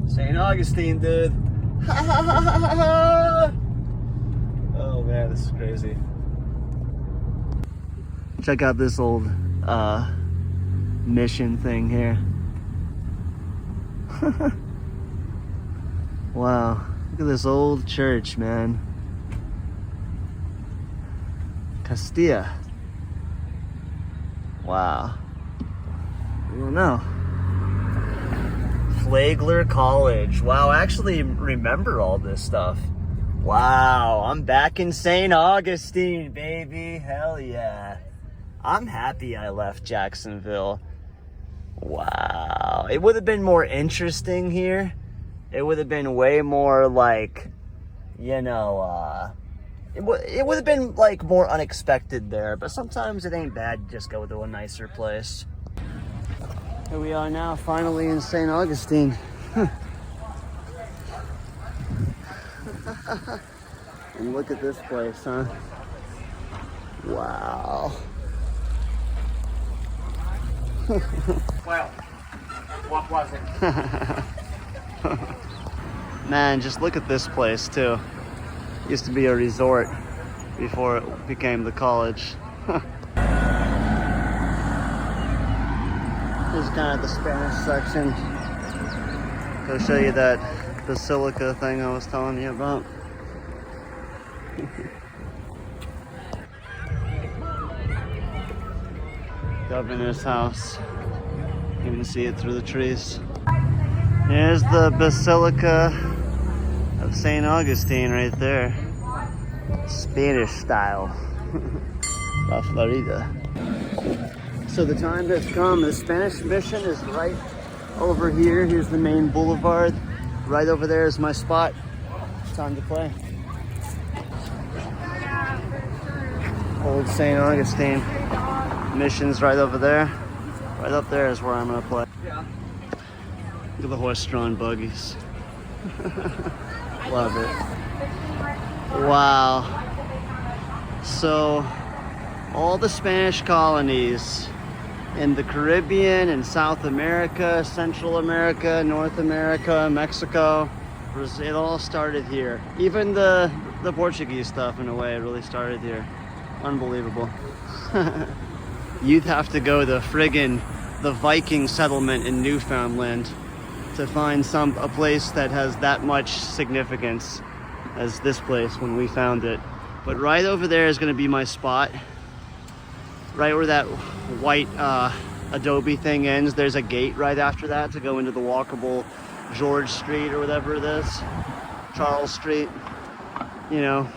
St. Augustine, dude. Oh man, this is crazy. Check out this old mission thing here. Wow, look at this old church, man. Castilla. Wow. I don't know. Flagler College. Wow, I actually remember all this stuff. Wow, I'm back in St. Augustine, baby. Hell yeah. I'm happy I left Jacksonville. Wow. It would have been more interesting here. It would have been way more like, you know, it would have been like more unexpected there. But sometimes it ain't bad to just go to a nicer place. Here we are now, finally in St. Augustine. And look at this place, huh? Wow. Well, what was it? Man, just look at this place too. Used to be a resort before it became the college. This is kind of the Spanish section. Go show you that basilica thing I was telling you about. Governor's house. You can see it through the trees. Here's the Basilica of St. Augustine right there. Spanish style. La Florida. So the time has come. The Spanish mission is right over here. Here's the main boulevard. Right over there is my spot. Time to play. Old St. Augustine. Mission's right over there. Right up there is where I'm gonna play. Look at the horse-drawn buggies. Love it. Wow. So, all the Spanish colonies in the Caribbean and South America, Central America, North America, Mexico, it all started here. Even the Portuguese stuff, in a way, really started here. Unbelievable. You'd have to go to the Viking settlement in Newfoundland to find a place that has that much significance as this place when we found it. But right over there is going to be my spot. Right where that white adobe thing ends, there's a gate right after that to go into the walkable George Street or whatever it is. Charles Street, you know,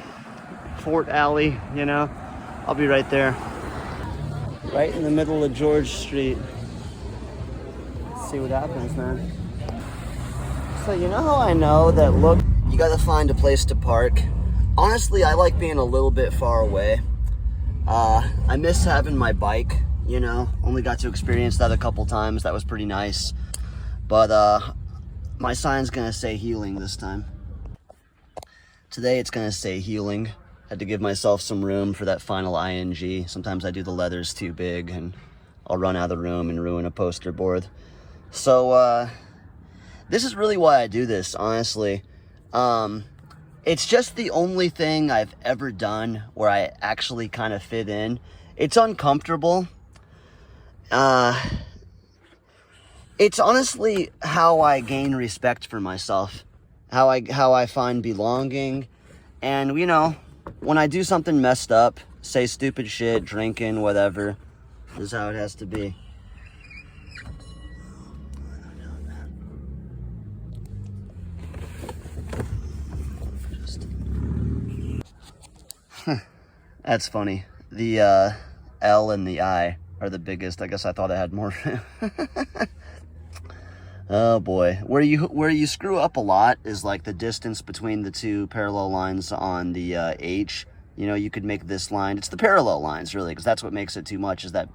Fort Alley, you know. I'll be right there. Right in the middle of George Street. Let's see what happens, man. So you know how I know that, look, you gotta find a place to park. Honestly, I like being a little bit far away. I miss having my bike, you know. Only got to experience that a couple times. That was pretty nice. But my sign's gonna say healing this time. Today it's gonna say healing. Had to give myself some room for that final ing. Sometimes I do the letters too big and I'll run out of the room and ruin a poster board. So this is really why I do this, honestly. It's just the only thing I've ever done where I actually kind of fit in. It's uncomfortable. It's honestly how I gain respect for myself. How I find belonging. And, you know, when I do something messed up, say stupid shit, drinking, whatever, this is how it has to be. That's funny. The L and the I are the biggest. I guess I thought I had more. Oh boy. Where you screw up a lot is like the distance between the two parallel lines on the H. You know, you could make this line. It's the parallel lines, really, because that's what makes it too much, is that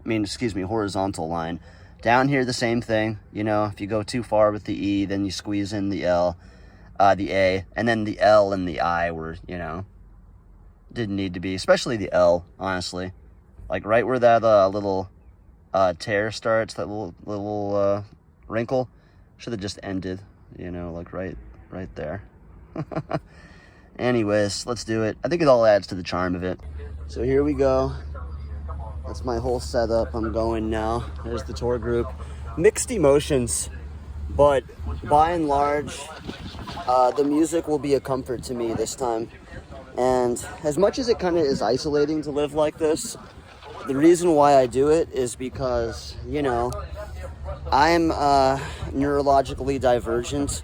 horizontal line. Down here, the same thing. You know, if you go too far with the E, then you squeeze in the L, the A, and then the L and the I were, you know, didn't need to be, especially the L, honestly. Like right where that little tear starts, that little wrinkle, Should have just ended, you know, like right there. Anyways, let's do it. I think it all adds to the charm of it. So here we go. That's my whole setup. I'm going now. There's the tour group. Mixed emotions, but by and large, the music will be a comfort to me this time. And as much as it kind of is isolating to live like this, the reason why I do it is because, you know, I'm neurologically divergent,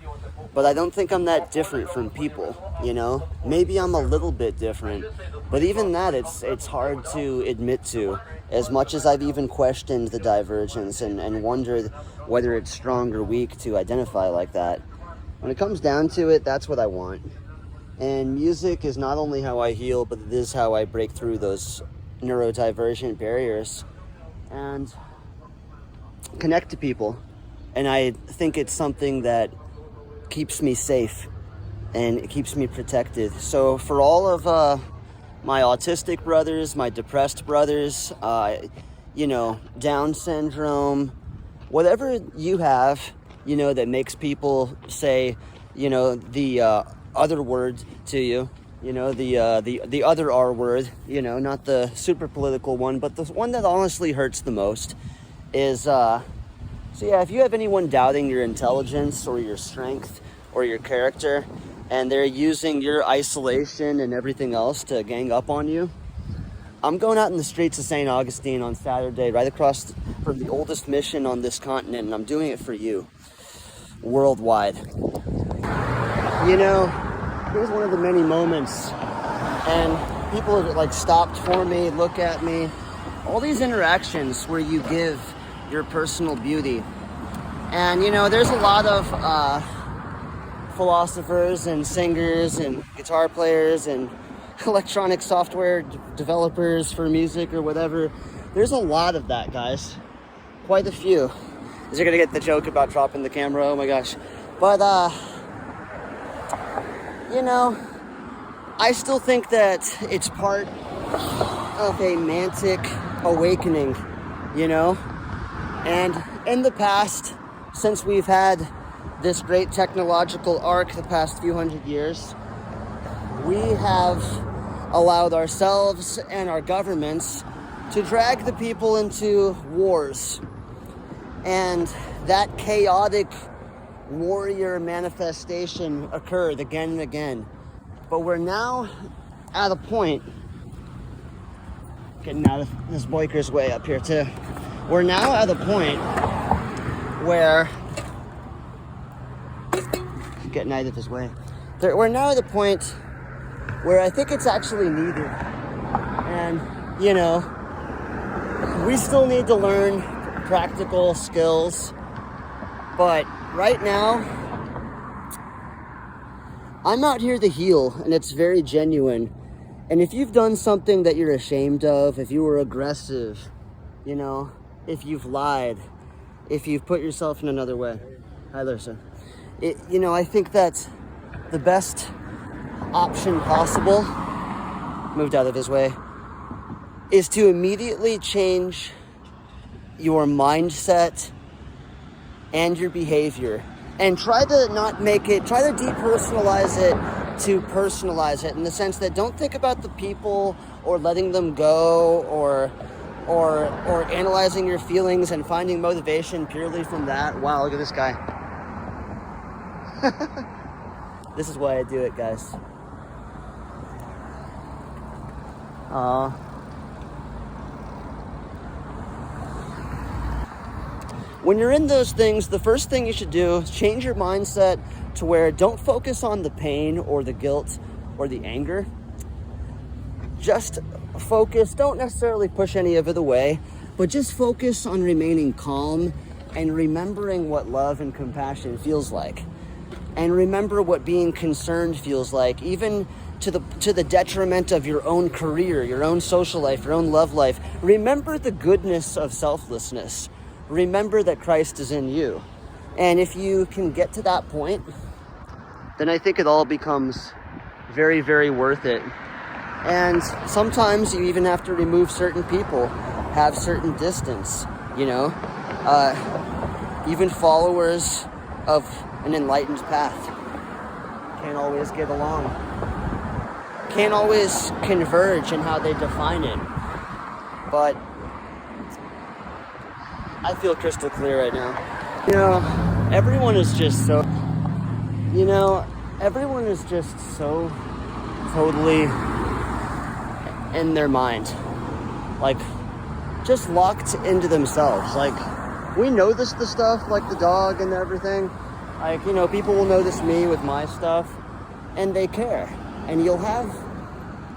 but I don't think I'm that different from people, you know? Maybe I'm a little bit different, but even that, it's hard to admit to, as much as I've even questioned the divergence and wondered whether it's strong or weak to identify like that. When it comes down to it, that's what I want. And music is not only how I heal, but it is how I break through those neurodivergent barriers and connect to people. And I think it's something that keeps me safe and it keeps me protected. So for all of my autistic brothers, my depressed brothers, you know, Down syndrome, whatever you have, you know, that makes people say, you know, the other word to you, you know, the other R word, you know, not the super political one, but the one that honestly hurts the most is, so yeah, if you have anyone doubting your intelligence or your strength or your character, and they're using your isolation and everything else to gang up on you, I'm going out in the streets of St. Augustine on Saturday, right across from the oldest mission on this continent, and I'm doing it for you, worldwide. You know, here's one of the many moments, and people have like stopped for me, look at me, all these interactions where you give your personal beauty. And you know, there's a lot of philosophers and singers and guitar players and electronic software developers for music or whatever. There's a lot of that, guys. Quite a few. Is you're gonna get the joke about dropping the camera? Oh my gosh. But you know, I still think that it's part of a mantic awakening, you know? And in the past, since we've had this great technological arc the past few hundred years, we have allowed ourselves and our governments to drag the people into wars. And that chaotic warrior manifestation occurred again and again. But we're now at a point, getting out of this biker's way up here too. We're now at a point where, getting out of his way. We're now at a point where I think it's actually needed. And, you know, we still need to learn practical skills. But right now, I'm out here to heal, and it's very genuine. And if you've done something that you're ashamed of, if you were aggressive, you know, if you've lied, if you've put yourself in another way. Hi, Larissa. You know, I think that the best option possible, moved out of his way, is to immediately change your mindset and your behavior. And try to not make it, try to depersonalize it to personalize it, in the sense that don't think about the people or letting them go or analyzing your feelings and finding motivation purely from that. Wow, look at this guy. This is why I do it, guys. When you're in those things, the first thing you should do is change your mindset to where don't focus on the pain or the guilt or the anger. Just focus, don't necessarily push any of it away, but just focus on remaining calm and remembering what love and compassion feels like. And remember what being concerned feels like, even to the detriment of your own career, your own social life, your own love life. Remember the goodness of selflessness. Remember that Christ is in you. And if you can get to that point, then I think it all becomes very, very worth it. And sometimes you even have to remove certain people, have certain distance, you know. Even followers of an enlightened path. Can't always get along. Can't always converge in how they define it. But I feel crystal clear right now. Everyone is just so, everyone is just so totally in their mind. Like, just locked into themselves. Like, we notice the stuff, like the dog and everything. Like, people will notice me with my stuff, and they care. And you'll have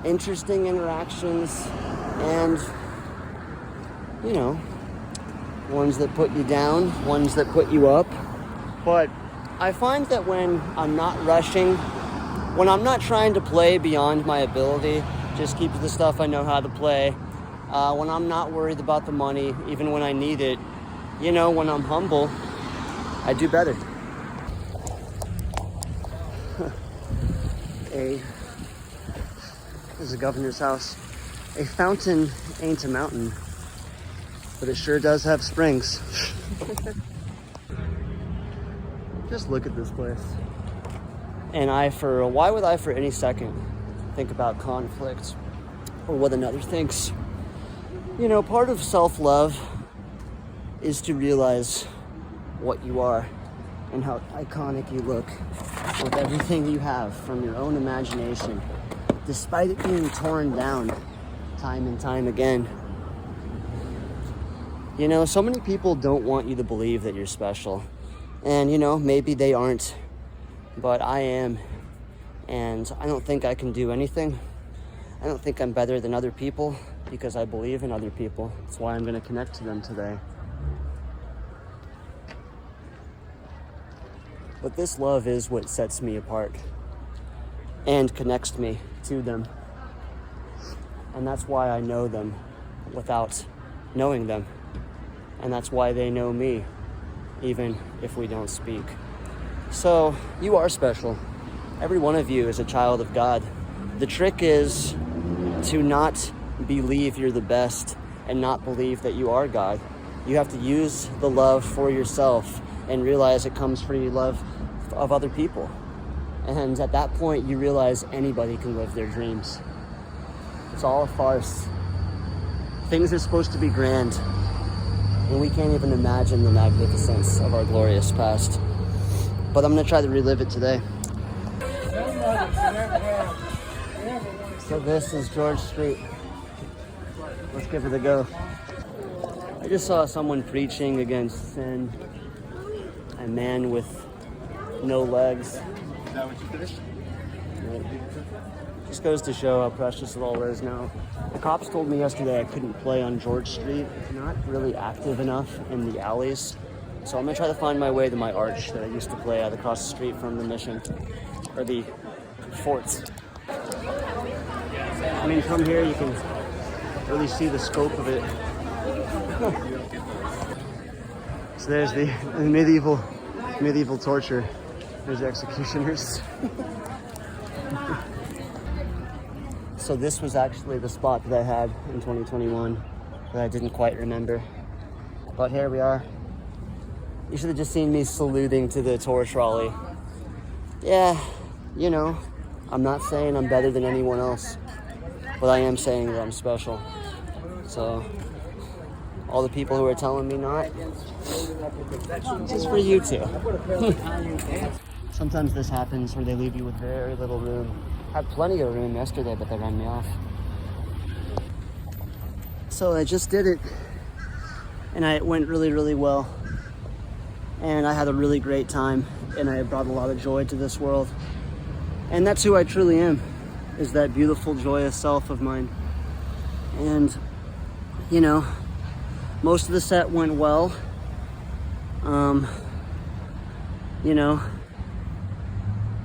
interesting interactions, and, ones that put you down, ones that put you up. But I find that when I'm not rushing, when I'm not trying to play beyond my ability, just keep the stuff I know how to play, when I'm not worried about the money, even when I need it, when I'm humble, I do better. This is the governor's house. A fountain ain't a mountain, but it sure does have springs. Just look at this place. And why would I for any second think about conflict or what another thinks? Part of self-love is to realize what you are and how iconic you look with everything you have from your own imagination, despite it being torn down time and time again. So many people don't want you to believe that you're special. And, maybe they aren't, but I am. And I don't think I can do anything. I don't think I'm better than other people because I believe in other people. That's why I'm going to connect to them today. But this love is what sets me apart and connects me to them. And that's why I know them without knowing them. And that's why they know me, even if we don't speak. So, you are special. Every one of you is a child of God. The trick is to not believe you're the best and not believe that you are God. You have to use the love for yourself and realize it comes from your love of other people. And at that point, you realize anybody can live their dreams. It's all a farce. Things are supposed to be grand, and we can't even imagine the magnificence of our glorious past. But I'm going to try to relive it today. So this is George Street. Let's give it a go. I just saw someone preaching against sin. A man with no legs. Is that what you finished? Just goes to show how precious it all is now. The cops told me yesterday I couldn't play on George Street. It's not really active enough in the alleys. So I'm gonna try to find my way to my arch that I used to play at across the street from the mission, or the forts. I mean, from here you can really see the scope of it. So there's the medieval torture. There's the executioners. So this was actually the spot that I had in 2021 that I didn't quite remember. But here we are. You should have just seen me saluting to the tour trolley. Yeah, I'm not saying I'm better than anyone else, but I am saying that I'm special. So, all the people who are telling me not, just for you too. Sometimes this happens where they leave you with very little room. I had plenty of room yesterday, but they ran me off. So I just did it, and it went really, really well. And I had a really great time, and I brought a lot of joy to this world. And that's who I truly am, is that beautiful, joyous self of mine. And, most of the set went well.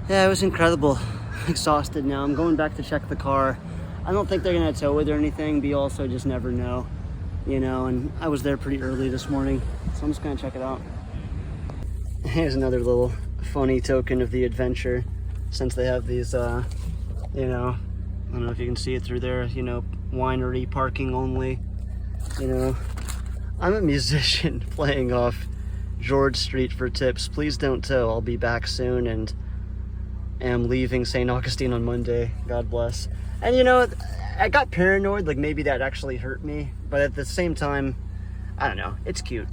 Yeah, it was incredible. I'm exhausted now. I'm going back to check the car. I don't think they're gonna tow it or anything, but you also just never know, and I was there pretty early this morning, so I'm just gonna check it out. Here's another little funny token of the adventure, since they have these, I don't know if you can see it through there, winery parking only. I'm a musician playing off George Street for tips. Please don't tow. I'll be back soon and am leaving St. Augustine on Monday. God bless. And you know, I got paranoid, like maybe that actually hurt me, but at the same time, I don't know, it's cute.